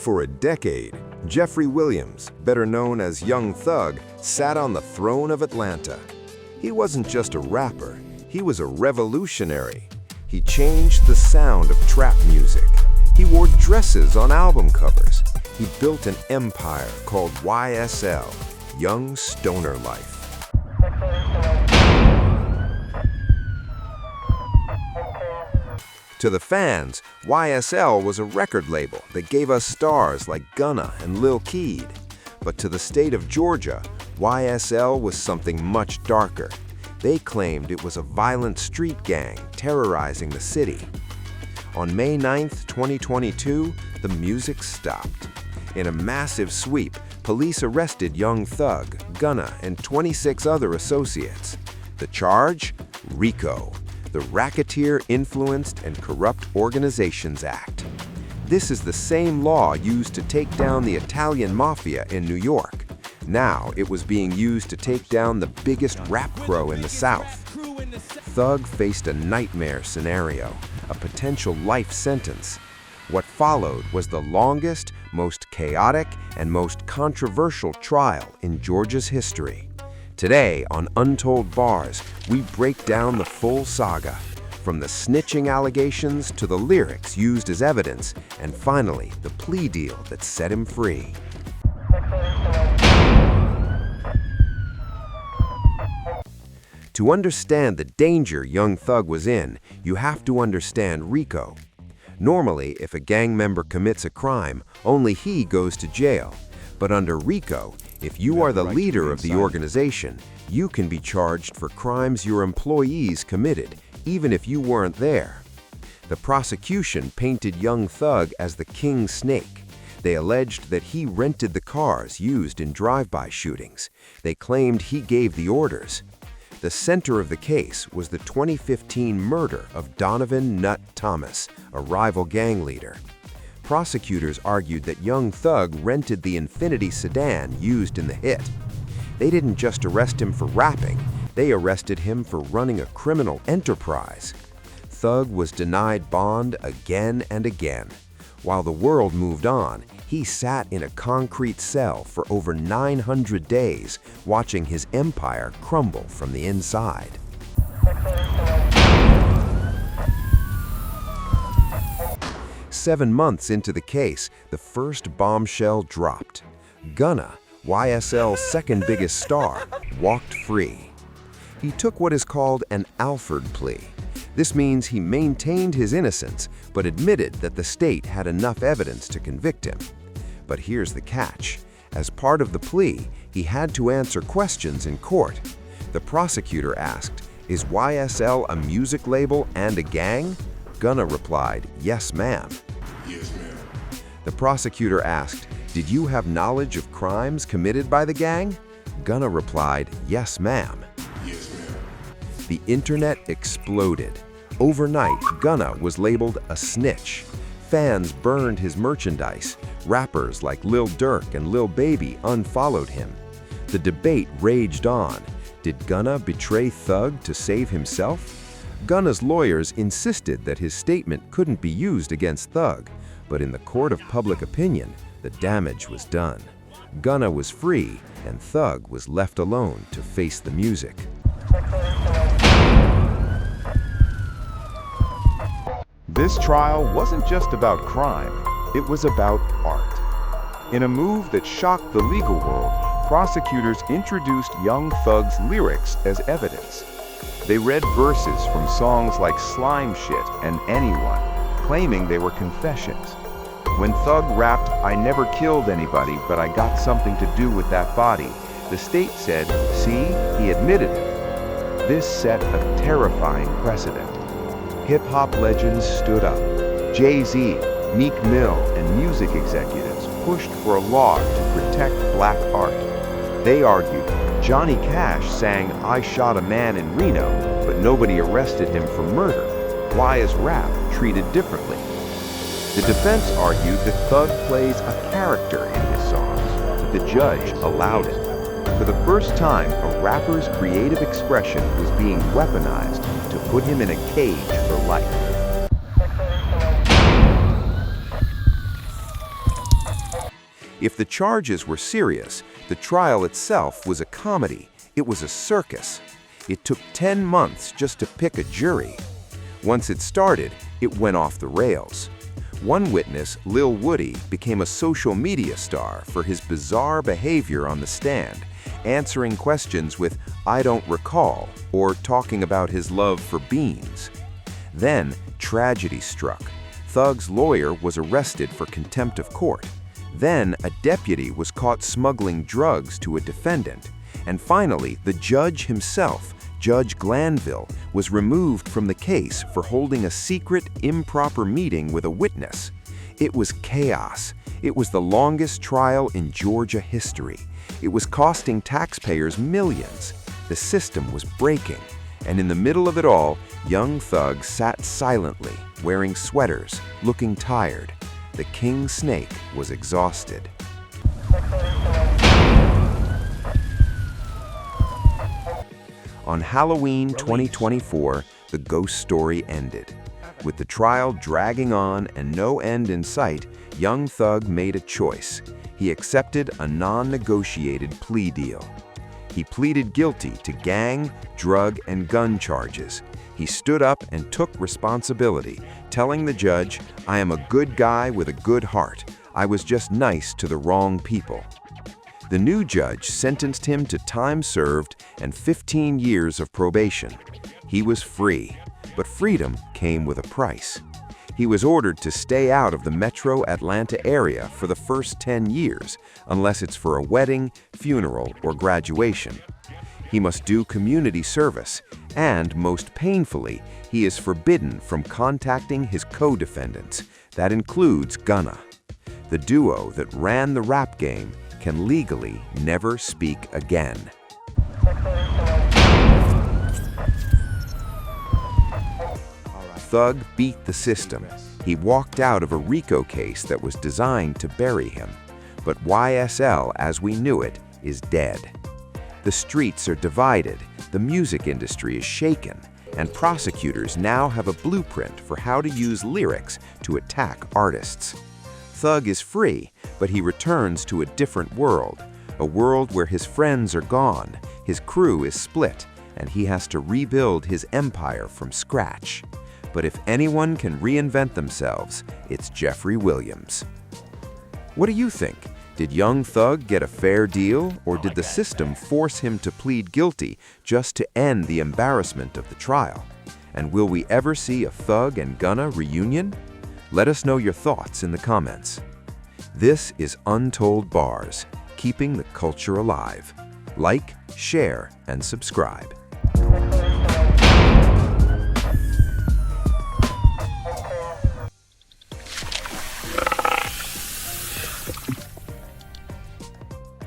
For a decade, Jeffrey Williams, better known as Young Thug, sat on the throne of Atlanta. He wasn't just a rapper, he was a revolutionary. He changed the sound of trap music. He wore dresses on album covers. He built an empire called YSL, Young Stoner Life. To the fans, YSL was a record label that gave us stars like Gunna and Lil Keed. But to the state of Georgia, YSL was something much darker. They claimed it was a violent street gang terrorizing the city. On May 9, 2022, the music stopped. In a massive sweep, police arrested Young Thug, Gunna, and 26 other associates. The charge? RICO, the Racketeer Influenced and Corrupt Organizations Act. This is the same law used to take down the Italian mafia in New York. Now it was being used to take down the biggest rap crow in the South. Thug faced a nightmare scenario, a potential life sentence. What followed was the longest, most chaotic, and most controversial trial in Georgia's history. Today on Untold Bars, we break down the full saga, from the snitching allegations to the lyrics used as evidence, and finally, the plea deal that set him free. To understand the danger Young Thug was in, you have to understand RICO. Normally, if a gang member commits a crime, only he goes to jail. But under RICO, if you are the leader of the organization, you can be charged for crimes your employees committed, even if you weren't there. The prosecution painted Young Thug as the King Snake. They alleged that he rented the cars used in drive-by shootings. They claimed he gave the orders. The center of the case was the 2015 murder of Donovan "Nut" Thomas, a rival gang leader. Prosecutors argued that Young Thug rented the Infiniti sedan used in the hit. They didn't just arrest him for rapping, they arrested him for running a criminal enterprise. Thug was denied bond again and again. While the world moved on, he sat in a concrete cell for over 900 days, watching his empire crumble from the inside. Seven months into the case, the first bombshell dropped. Gunna, YSL's second biggest star, walked free. He took what is called an Alford plea. This means he maintained his innocence, but admitted that the state had enough evidence to convict him. But here's the catch. As part of the plea, he had to answer questions in court. The prosecutor asked, "Is YSL a music label and a gang?" Gunna replied, "Yes, ma'am." Yes, ma'am. The prosecutor asked, "Did you have knowledge of crimes committed by the gang?" Gunna replied, "Yes, ma'am." Yes, ma'am. The internet exploded. Overnight, Gunna was labeled a snitch. Fans burned his merchandise. Rappers like Lil Durk and Lil Baby unfollowed him. The debate raged on. Did Gunna betray Thug to save himself? Gunna's lawyers insisted that his statement couldn't be used against Thug, but in the court of public opinion, the damage was done. Gunna was free, and Thug was left alone to face the music. This trial wasn't just about crime, it was about art. In a move that shocked the legal world, prosecutors introduced Young Thug's lyrics as evidence. They read verses from songs like Slime Shit and Anyone, claiming they were confessions. When Thug rapped, "I never killed anybody, but I got something to do with that body," the state said, "See, he admitted it." This set a terrifying precedent. Hip-hop legends stood up. Jay-Z, Meek Mill, and music executives pushed for a law to protect black art. They argued, Johnny Cash sang "I Shot a Man in Reno," but nobody arrested him for murder. Why is rap treated differently? The defense argued that Thug plays a character in his songs, but the judge allowed it. For the first time, a rapper's creative expression was being weaponized to put him in a cage for life. If the charges were serious, the trial itself was a comedy. It was a circus. It took 10 months just to pick a jury. Once it started, it went off the rails. One witness, Lil Woody, became a social media star for his bizarre behavior on the stand, answering questions with "I don't recall" or talking about his love for beans. Then, tragedy struck. Thug's lawyer was arrested for contempt of court. Then, a deputy was caught smuggling drugs to a defendant. And finally, the judge himself, Judge Glanville, was removed from the case for holding a secret, improper meeting with a witness. It was chaos. It was the longest trial in Georgia history. It was costing taxpayers millions. The system was breaking. And in the middle of it all, young Thug sat silently, wearing sweaters, looking tired. The king snake was exhausted. On Halloween 2024, the ghost story ended. With the trial dragging on and no end in sight, young Thug made a choice. He accepted a non-negotiated plea deal. He pleaded guilty to gang, drug, and gun charges. He stood up and took responsibility, telling the judge, "I am a good guy with a good heart. I was just nice to the wrong people." The new judge sentenced him to time served and 15 years of probation. He was free, but freedom came with a price. He was ordered to stay out of the metro Atlanta area for the first 10 years, unless it's for a wedding, funeral, or graduation. He must do community service, and most painfully, he is forbidden from contacting his co-defendants. That includes Gunna. The duo that ran the rap game can legally never speak again. Thug beat the system. He walked out of a RICO case that was designed to bury him. But YSL, as we knew it, is dead. The streets are divided, the music industry is shaken, and prosecutors now have a blueprint for how to use lyrics to attack artists. Thug is free, but he returns to a different world, a world where his friends are gone, his crew is split, and he has to rebuild his empire from scratch. But if anyone can reinvent themselves, it's Jeffrey Williams. What do you think? Did young Thug get a fair deal, or did the system force him to plead guilty just to end the embarrassment of the trial? And will we ever see a Thug and Gunna reunion? Let us know your thoughts in the comments. This is Untold Bars, keeping the culture alive. Like, share, and subscribe.